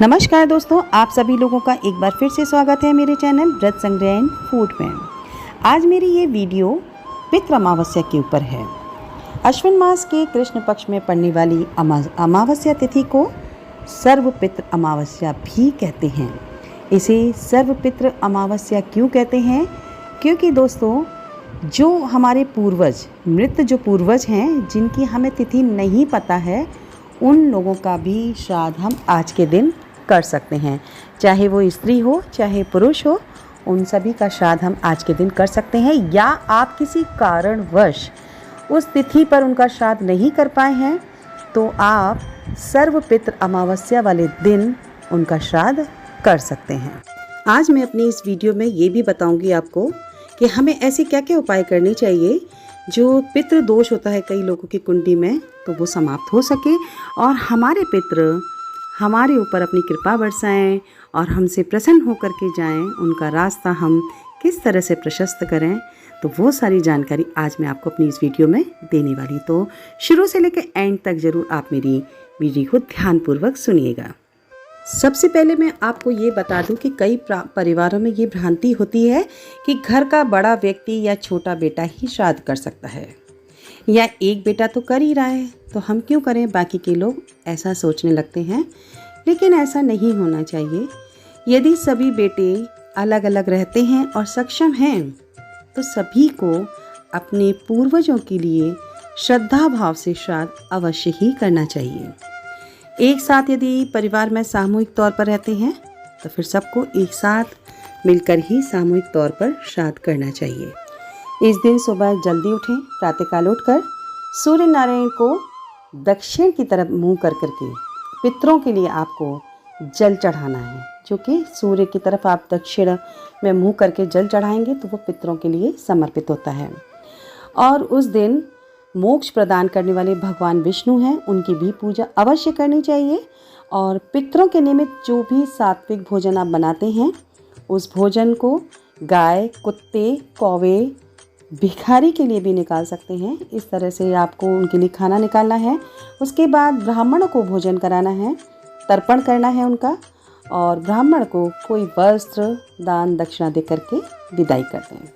नमस्कार दोस्तों, आप सभी लोगों का एक बार फिर से स्वागत है मेरे चैनल व्रत संग्रह एंड फूड में। आज मेरी ये वीडियो पितृ अमावस्या के ऊपर है। अश्विन मास के कृष्ण पक्ष में पड़ने वाली अमावस्या तिथि को सर्वपितृ अमावस्या भी कहते हैं। इसे सर्वपितृ अमावस्या क्यों कहते हैं? क्योंकि दोस्तों, जो हमारे पूर्वज, मृत जो पूर्वज हैं, जिनकी हमें तिथि नहीं पता है, उन लोगों का भी श्राद्ध हम आज के दिन कर सकते हैं। चाहे वो स्त्री हो चाहे पुरुष हो, उन सभी का श्राद्ध हम आज के दिन कर सकते हैं। या आप किसी कारणवश उस तिथि पर उनका श्राद्ध नहीं कर पाए हैं तो आप सर्वपितृ अमावस्या वाले दिन उनका श्राद्ध कर सकते हैं। आज मैं अपनी इस वीडियो में ये भी बताऊंगी आपको कि हमें ऐसे क्या क्या उपाय करने चाहिए जो पितृ दोष होता है कई लोगों की कुंडली में, तो वो समाप्त हो सके और हमारे पितृ हमारे ऊपर अपनी कृपा बरसाएं और हमसे प्रसन्न होकर के जाएं। उनका रास्ता हम किस तरह से प्रशस्त करें, तो वो सारी जानकारी आज मैं आपको अपनी इस वीडियो में देने वाली। तो शुरू से लेकर एंड तक ज़रूर आप मेरी वीडियो को ध्यानपूर्वक सुनिएगा। सबसे पहले मैं आपको ये बता दूं कि कई परिवारों में ये भ्रांति होती है कि घर का बड़ा व्यक्ति या छोटा बेटा ही श्राद्ध कर सकता है, या एक बेटा तो कर ही रहा है तो हम क्यों करें, बाकी के लोग ऐसा सोचने लगते हैं। लेकिन ऐसा नहीं होना चाहिए। यदि सभी बेटे अलग अलग रहते हैं और सक्षम हैं तो सभी को अपने पूर्वजों के लिए श्रद्धा भाव से श्राद्ध अवश्य ही करना चाहिए। एक साथ यदि परिवार में सामूहिक तौर पर रहते हैं तो फिर सबको एक साथ मिलकर ही सामूहिक तौर पर श्राद्ध करना चाहिए। इस दिन सुबह जल्दी उठें, प्रातःकाल उठकर सूर्य नारायण को दक्षिण की तरफ मुंह कर करके पितरों के लिए आपको जल चढ़ाना है। जो कि सूर्य की तरफ आप दक्षिण में मुंह करके जल चढ़ाएंगे तो वो पितरों के लिए समर्पित होता है। और उस दिन मोक्ष प्रदान करने वाले भगवान विष्णु हैं, उनकी भी पूजा अवश्य करनी चाहिए। और पितरों के निमित्त जो भी सात्विक भोजन आप बनाते हैं, उस भोजन को गाय, कुत्ते, कौवे, भिखारी के लिए भी निकाल सकते हैं। इस तरह से आपको उनके लिए खाना निकालना है। उसके बाद ब्राह्मणों को भोजन कराना है, तर्पण करना है उनका, और ब्राह्मण को कोई वस्त्र दान दक्षिणा दे करके विदाई करते हैं।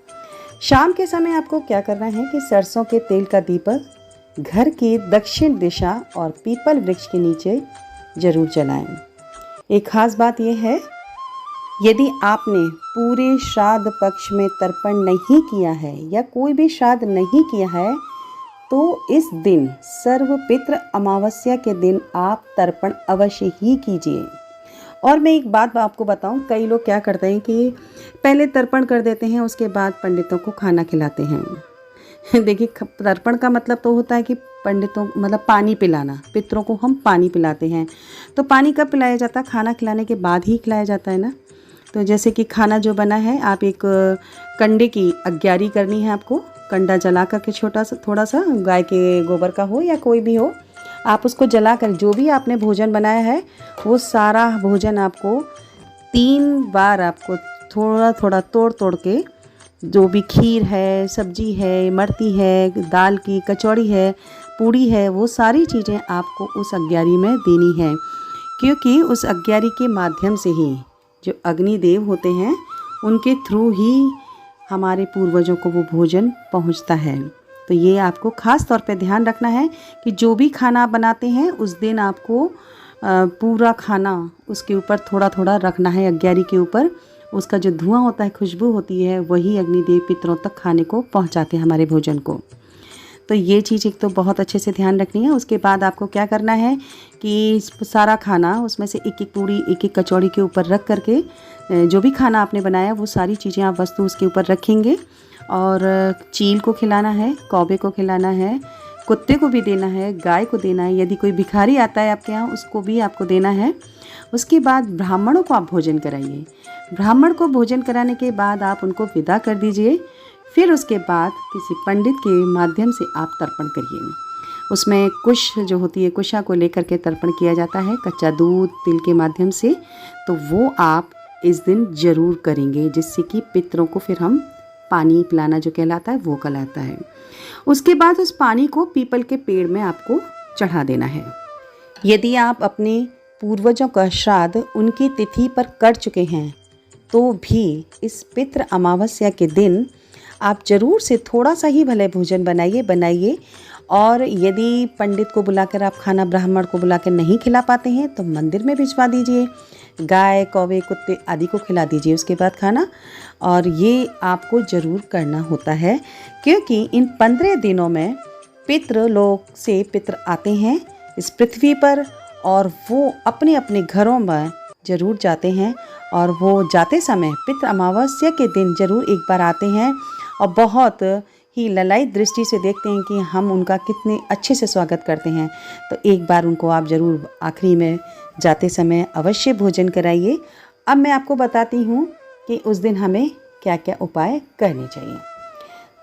शाम के समय आपको क्या करना है कि सरसों के तेल का दीपक घर की दक्षिण दिशा और पीपल वृक्ष के नीचे जरूर जलाएं। एक खास बात यह है, यदि आपने पूरे श्राद्ध पक्ष में तर्पण नहीं किया है या कोई भी श्राद्ध नहीं किया है तो इस दिन सर्वपितृ अमावस्या के दिन आप तर्पण अवश्य ही कीजिए। और मैं एक बात आपको बताऊं, कई लोग क्या करते हैं कि पहले तर्पण कर देते हैं, उसके बाद पंडितों को खाना खिलाते हैं। देखिए, तर्पण का मतलब तो होता है कि पंडितों मतलब पानी पिलाना, पितरों को हम पानी पिलाते हैं। तो पानी कब पिलाया जाता है? खाना खिलाने के बाद ही खिलाया जाता है ना। तो जैसे कि खाना जो बना है, आप एक कंडे की अग्यारी करनी है। आपको कंडा जला करके छोटा सा, थोड़ा सा गाय के गोबर का हो या कोई भी हो, आप उसको जला कर जो भी आपने भोजन बनाया है वो सारा भोजन आपको 3 बार आपको थोड़ा थोड़ा तोड़ तोड़ के, जो भी खीर है, सब्जी है, इमरती है, दाल की कचौड़ी है, पूड़ी है, वो सारी चीज़ें आपको उस अग्यारी में देनी है। क्योंकि उस अग्यारी के माध्यम से ही जो अग्निदेव होते हैं, उनके थ्रू ही हमारे पूर्वजों को वो भोजन पहुंचता है। तो ये आपको ख़ास तौर पे ध्यान रखना है कि जो भी खाना आप बनाते हैं उस दिन आपको पूरा खाना उसके ऊपर थोड़ा थोड़ा रखना है अग्यारी के ऊपर। उसका जो धुआं होता है, खुशबू होती है, वही अग्निदेव पितरों तक खाने को पहुंचाते हैं, हमारे भोजन को। तो ये चीज़ एक तो बहुत अच्छे से ध्यान रखनी है। उसके बाद आपको क्या करना है कि सारा खाना उसमें से एक एक पूड़ी, एक एक कचौड़ी के ऊपर रख करके, जो भी खाना आपने बनाया वो सारी चीज़ें आप वस्तु उसके ऊपर रखेंगे। और चील को खिलाना है, कौवे को खिलाना है, कुत्ते को भी देना है, गाय को देना है। यदि कोई भिखारी आता है आपके यहाँ, उसको भी आपको देना है। उसके बाद ब्राह्मणों को आप भोजन कराइए। ब्राह्मण को भोजन कराने के बाद आप उनको विदा कर दीजिए। फिर उसके बाद किसी पंडित के माध्यम से आप तर्पण करिए। उसमें कुश जो होती है, कुशा को लेकर के तर्पण किया जाता है, कच्चा दूध तिल के माध्यम से। तो वो आप इस दिन ज़रूर करेंगे, जिससे कि पितरों को फिर हम पानी पिलाना जो कहलाता है वो कहलाता है। उसके बाद उस पानी को पीपल के पेड़ में आपको चढ़ा देना है। यदि आप अपने पूर्वजों का श्राद्ध उनकी तिथि पर कर चुके हैं तो भी इस पितृ अमावस्या के दिन आप ज़रूर से थोड़ा सा ही भले भोजन बनाइए। और यदि पंडित को बुलाकर आप खाना ब्राह्मण को बुलाकर नहीं खिला पाते हैं तो मंदिर में भिजवा दीजिए, गाय कौवे कुत्ते आदि को खिला दीजिए उसके बाद खाना। और ये आपको ज़रूर करना होता है क्योंकि इन 15 दिनों में पितृलोक से पितृ आते हैं इस पृथ्वी पर और वो अपने अपने घरों में ज़रूर जाते हैं। और वो जाते समय पितृ अमावस्या के दिन ज़रूर एक बार आते हैं और बहुत ही ललायत दृष्टि से देखते हैं कि हम उनका कितने अच्छे से स्वागत करते हैं। तो एक बार उनको आप ज़रूर आखिरी में जाते समय अवश्य भोजन कराइए। अब मैं आपको बताती हूँ कि उस दिन हमें क्या क्या उपाय करने चाहिए।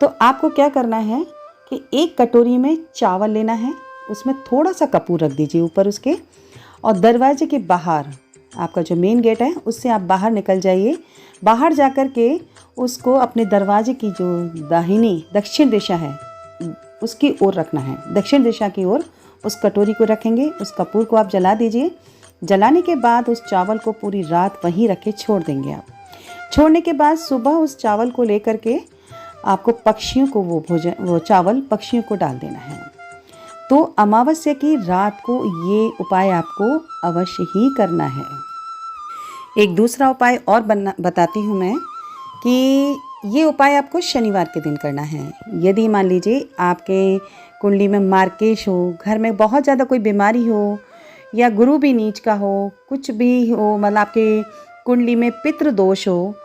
तो आपको क्या करना है कि एक कटोरी में चावल लेना है, उसमें थोड़ा सा कपूर रख दीजिए ऊपर उसके, और दरवाजे के बाहर आपका जो मेन गेट है उससे आप बाहर निकल जाइए। बाहर जाकर के उसको अपने दरवाजे की जो दाहिनी दक्षिण दिशा है उसकी ओर रखना है। दक्षिण दिशा की ओर उस कटोरी को रखेंगे, उस कपूर को आप जला दीजिए। जलाने के बाद उस चावल को पूरी रात वहीं रख के छोड़ देंगे आप। छोड़ने के बाद सुबह उस चावल को लेकर के आपको पक्षियों को वो चावल पक्षियों को डाल देना है। तो अमावस्या की रात को ये उपाय आपको अवश्य ही करना है। एक दूसरा उपाय और बताती हूँ मैं कि ये उपाय आपको शनिवार के दिन करना है। यदि मान लीजिए आपके कुंडली में मार्केश हो, घर में बहुत ज़्यादा कोई बीमारी हो या गुरु भी नीच का हो, कुछ भी हो, मतलब आपके कुंडली में पितृ दोष हो,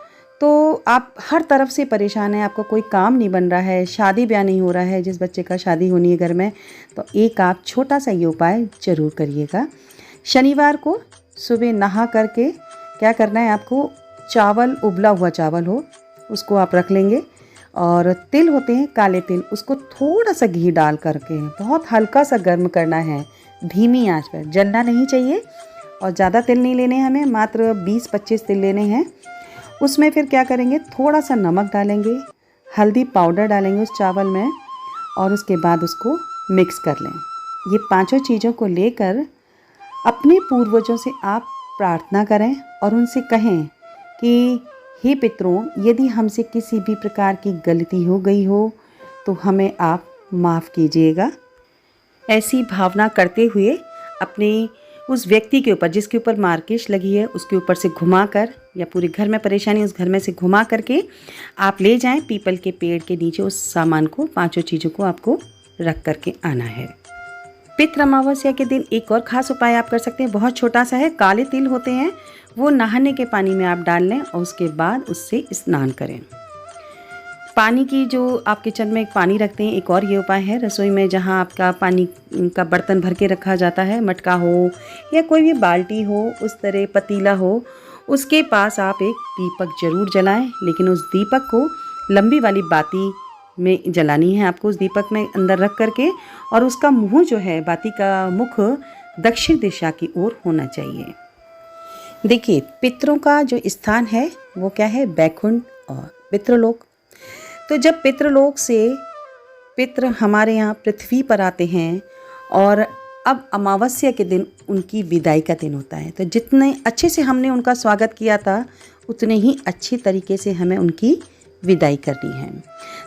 तो आप हर तरफ से परेशान हैं, आपका कोई काम नहीं बन रहा है, शादी ब्याह नहीं हो रहा है, जिस बच्चे का शादी होनी है घर में, तो एक आप छोटा सा ये उपाय ज़रूर करिएगा। शनिवार को सुबह नहा करके क्या करना है आपको, चावल उबला हुआ चावल हो उसको आप रख लेंगे, और तिल होते हैं काले तिल, उसको थोड़ा सा घी डाल करके बहुत हल्का सा गर्म करना है धीमी आंच पर, जलना नहीं चाहिए। और ज़्यादा तिल नहीं लेने हमें, मात्र 20-25 तिल लेने हैं। उसमें फिर क्या करेंगे, थोड़ा सा नमक डालेंगे, हल्दी पाउडर डालेंगे उस चावल में, और उसके बाद उसको मिक्स कर लें। ये पांचों चीज़ों को लेकर अपने पूर्वजों से आप प्रार्थना करें और उनसे कहें कि हे पितरों, यदि हमसे किसी भी प्रकार की गलती हो गई हो तो हमें आप माफ़ कीजिएगा। ऐसी भावना करते हुए अपने उस व्यक्ति के ऊपर जिसके ऊपर मार्केश लगी है उसके ऊपर से घुमाकर, या पूरे घर में परेशानी उस घर में से घुमा करके आप ले जाएं पीपल के पेड़ के नीचे। उस सामान को, पांचों चीज़ों को आपको रख करके आना है। पितृ अमावस्या के दिन एक और ख़ास उपाय आप कर सकते हैं, बहुत छोटा सा है। काले तिल होते हैं वो नहाने के पानी में आप डाल लें और उसके बाद उससे स्नान करें। पानी की जो आप किचन में पानी रखते हैं, एक और ये उपाय है, रसोई में जहाँ आपका पानी का बर्तन भर के रखा जाता है, मटका हो या कोई भी बाल्टी हो, उस तरह पतीला हो, उसके पास आप एक दीपक ज़रूर जलाएं। लेकिन उस दीपक को लंबी वाली बाती में जलानी है आपको, उस दीपक में अंदर रख करके, और उसका मुँह जो है, बाती का मुख दक्षिण दिशा की ओर होना चाहिए। देखिए, पितरों का जो स्थान है वो क्या है, बैकुंठ और पितृलोक। तो जब पितृलोक से पितृ हमारे यहाँ पृथ्वी पर आते हैं और अब अमावस्या के दिन उनकी विदाई का दिन होता है, तो जितने अच्छे से हमने उनका स्वागत किया था उतने ही अच्छी तरीके से हमें उनकी विदाई करनी है।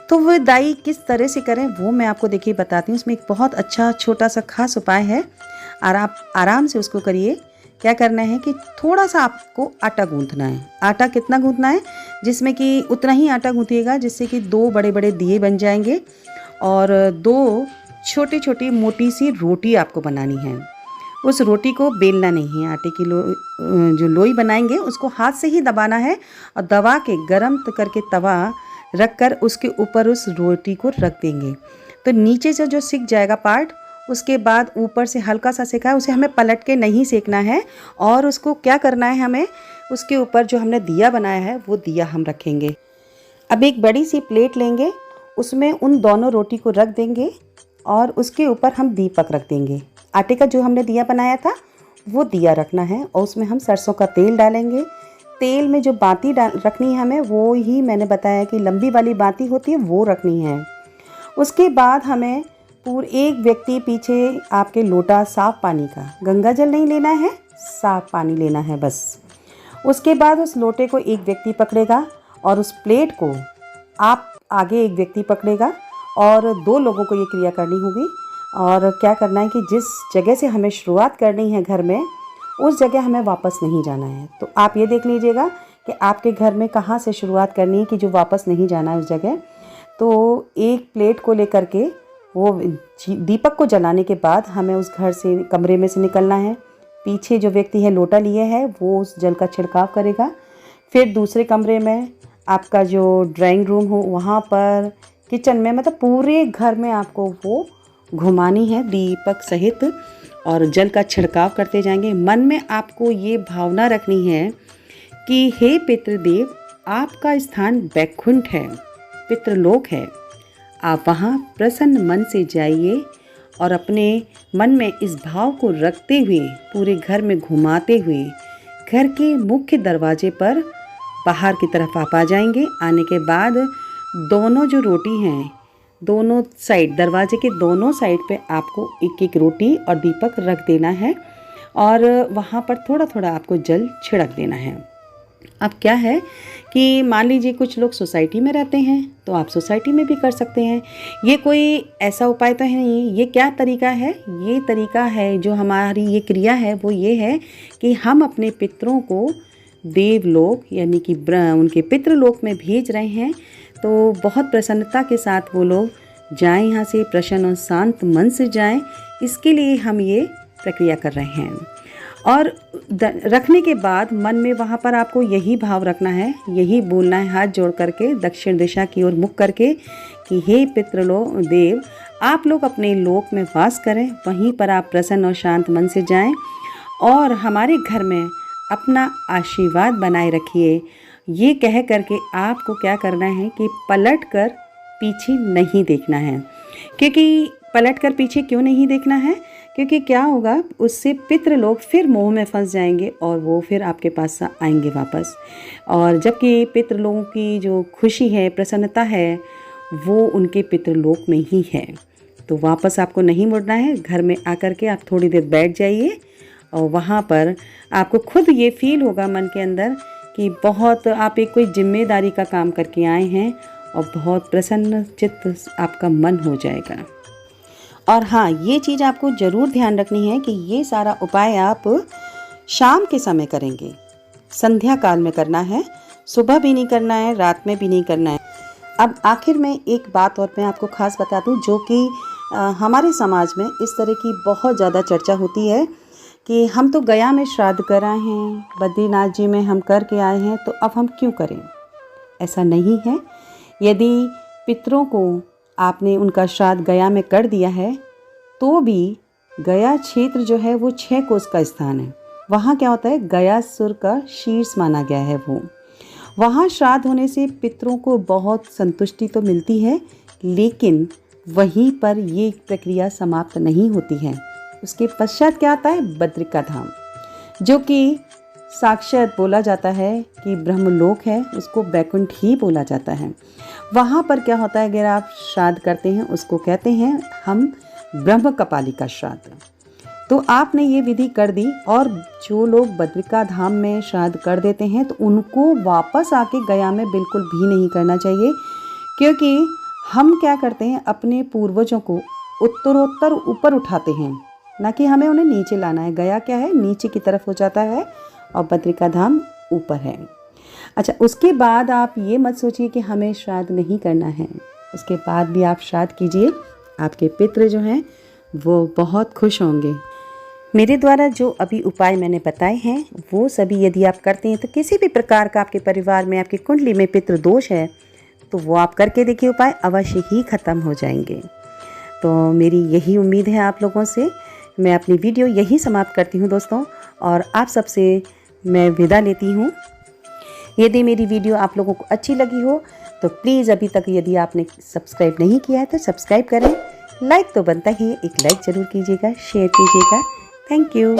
तो विदाई किस तरह से करें वो मैं आपको देखिए बताती हूँ। उसमें एक बहुत अच्छा छोटा सा खास उपाय है, आराम से उसको करिए। क्या करना है कि थोड़ा सा आपको आटा गूंथना है। आटा कितना गूंथना है, जिसमें कि उतना ही आटा गूंथिएगा जिससे कि 2 बड़े बड़े दिए बन जाएंगे, और 2 छोटी छोटी मोटी सी रोटी आपको बनानी है। उस रोटी को बेलना नहीं है, आटे की जो लोई बनाएंगे उसको हाथ से ही दबाना है, और दबा के गरम करके तवा रख कर उसके ऊपर उस रोटी को रख देंगे। तो नीचे से जो सिक जाएगा पार्ट, उसके बाद ऊपर से हल्का सा सेका है, उसे हमें पलट के नहीं सेकना है। और उसको क्या करना है, हमें उसके ऊपर जो हमने दिया बनाया है वो दिया हम रखेंगे। अब एक बड़ी सी प्लेट लेंगे, उसमें उन दोनों रोटी को रख देंगे और उसके ऊपर हम दीपक रख देंगे। आटे का जो हमने दिया बनाया था वो दिया रखना है, और उसमें हम सरसों का तेल डालेंगे। तेल में जो बाती रखनी है हमें, वो ही मैंने बताया कि लंबी वाली बाती होती है वो रखनी है। उसके बाद हमें एक व्यक्ति पीछे आपके लोटा साफ पानी का, गंगा जल नहीं लेना है, साफ पानी लेना है बस। उसके बाद उस लोटे को एक व्यक्ति पकड़ेगा और उस प्लेट को आप आगे एक व्यक्ति पकड़ेगा और 2 लोगों को ये क्रिया करनी होगी। और क्या करना है कि जिस जगह से हमें शुरुआत करनी है घर में, उस जगह हमें वापस नहीं जाना है। तो आप ये देख लीजिएगा कि आपके घर में कहाँ से शुरुआत करनी है कि जो वापस नहीं जाना है उस जगह। तो एक प्लेट को लेकर के वो दीपक को जलाने के बाद हमें उस घर से, कमरे में से निकलना है। पीछे जो व्यक्ति है लोटा लिए है वो उस जल का छिड़काव करेगा। फिर दूसरे कमरे में, आपका जो ड्राइंग रूम हो वहाँ पर, किचन में, मतलब पूरे घर में आपको वो घुमानी है दीपक सहित और जल का छिड़काव करते जाएंगे। मन में आपको ये भावना रखनी है कि हे पितृदेव, आपका स्थान वैकुंठ है, पितृलोक है। आप वहाँ प्रसन्न मन से जाइए और अपने मन में इस भाव को रखते हुए पूरे घर में घुमाते हुए घर के मुख्य दरवाजे पर बाहर की तरफ आप आ जाएंगे। आने के बाद दोनों जो रोटी हैं, दोनों साइड, दरवाजे के दोनों साइड पे आपको एक एक रोटी और दीपक रख देना है और वहाँ पर थोड़ा थोड़ा आपको जल छिड़क देना है। अब क्या है कि मान लीजिए कुछ लोग सोसाइटी में रहते हैं तो आप सोसाइटी में भी कर सकते हैं। ये कोई ऐसा उपाय तो है नहीं। ये क्या तरीका है? ये तरीका है, जो हमारी ये क्रिया है वो ये है कि हम अपने पितरों को देवलोक यानी कि उनके पितृलोक में भेज रहे हैं। तो बहुत प्रसन्नता के साथ वो लोग जाएं, यहाँ से प्रसन्न और शांत मन से जाएं। इसके लिए हम ये प्रक्रिया कर रहे हैं। और रखने के बाद मन में वहाँ पर आपको यही भाव रखना है, यही बोलना है हाथ जोड़ करके दक्षिण दिशा की ओर मुख करके कि हे पितृलोक देव, आप लोग अपने लोक में वास करें, वहीं पर आप प्रसन्न और शांत मन से जाएं और हमारे घर में अपना आशीर्वाद बनाए रखिए। ये कह करके आपको क्या करना है कि पलट कर पीछे नहीं देखना है। क्योंकि पलट कर पीछे क्यों नहीं देखना है? क्योंकि क्या होगा, उससे पितृ लोग फिर मोह में फंस जाएंगे और वो फिर आपके पास आएंगे वापस। और जबकि पितृ लोगों की जो खुशी है, प्रसन्नता है, वो उनके पितृलोक में ही है। तो वापस आपको नहीं मुड़ना है। घर में आकर के आप थोड़ी देर बैठ जाइए और वहाँ पर आपको खुद ये फील होगा मन के अंदर कि बहुत आप एक कोई जिम्मेदारी का काम करके आए हैं और बहुत प्रसन्न चित्त आपका मन हो जाएगा। और हाँ, ये चीज़ आपको ज़रूर ध्यान रखनी है कि ये सारा उपाय आप शाम के समय करेंगे, संध्या काल में करना है, सुबह भी नहीं करना है, रात में भी नहीं करना है। अब आखिर में एक बात और मैं आपको खास बता दूं, जो कि हमारे समाज में इस तरह की बहुत ज़्यादा चर्चा होती है कि हम तो गया में श्राद्ध कर आए हैं, बद्रीनाथ जी में हम करके आए हैं, तो अब हम क्यों करें? ऐसा नहीं है। यदि पितरों को आपने उनका श्राद्ध गया में कर दिया है तो भी गया क्षेत्र जो है वो 6 कोस का स्थान है। वहाँ क्या होता है, गयासुर का शीर्ष माना गया है वो। वहाँ श्राद्ध होने से पितरों को बहुत संतुष्टि तो मिलती है, लेकिन वहीं पर ये प्रक्रिया समाप्त नहीं होती है। उसके पश्चात क्या आता है, बद्रिका धाम, जो कि साक्षात बोला जाता है कि ब्रह्मलोक है, उसको वैकुंठ ही बोला जाता है। वहाँ पर क्या होता है, अगर आप श्राद्ध करते हैं उसको कहते हैं हम ब्रह्म कपाली का श्राद्ध। तो आपने ये विधि कर दी और जो लोग बद्रिका धाम में श्राद्ध कर देते हैं तो उनको वापस आके गया में बिल्कुल भी नहीं करना चाहिए। क्योंकि हम क्या करते हैं, अपने पूर्वजों को उत्तरोत्तर ऊपर उठाते हैं, ना कि हमें उन्हें नीचे लाना है। गया क्या है, नीचे की तरफ हो जाता है और बद्रिका धाम ऊपर है। अच्छा, उसके बाद आप ये मत सोचिए कि हमें श्राद्ध नहीं करना है। उसके बाद भी आप श्राद्ध कीजिए, आपके पितृ जो हैं वो बहुत खुश होंगे। मेरे द्वारा जो अभी उपाय मैंने बताए हैं वो सभी यदि आप करते हैं तो किसी भी प्रकार का आपके परिवार में, आपकी कुंडली में पितृ दोष है तो वो आप करके देखिए, उपाय अवश्य ही ख़त्म हो जाएंगे। तो मेरी यही उम्मीद है आप लोगों से। मैं अपनी वीडियो यही समाप्त करती हूँ दोस्तों, और आप सबसे मैं विदा लेती हूँ। यदि मेरी वीडियो आप लोगों को अच्छी लगी हो तो प्लीज़ अभी तक यदि आपने सब्सक्राइब नहीं किया है तो सब्सक्राइब करें। लाइक तो बनता ही है, एक लाइक ज़रूर कीजिएगा, शेयर कीजिएगा। Thank you.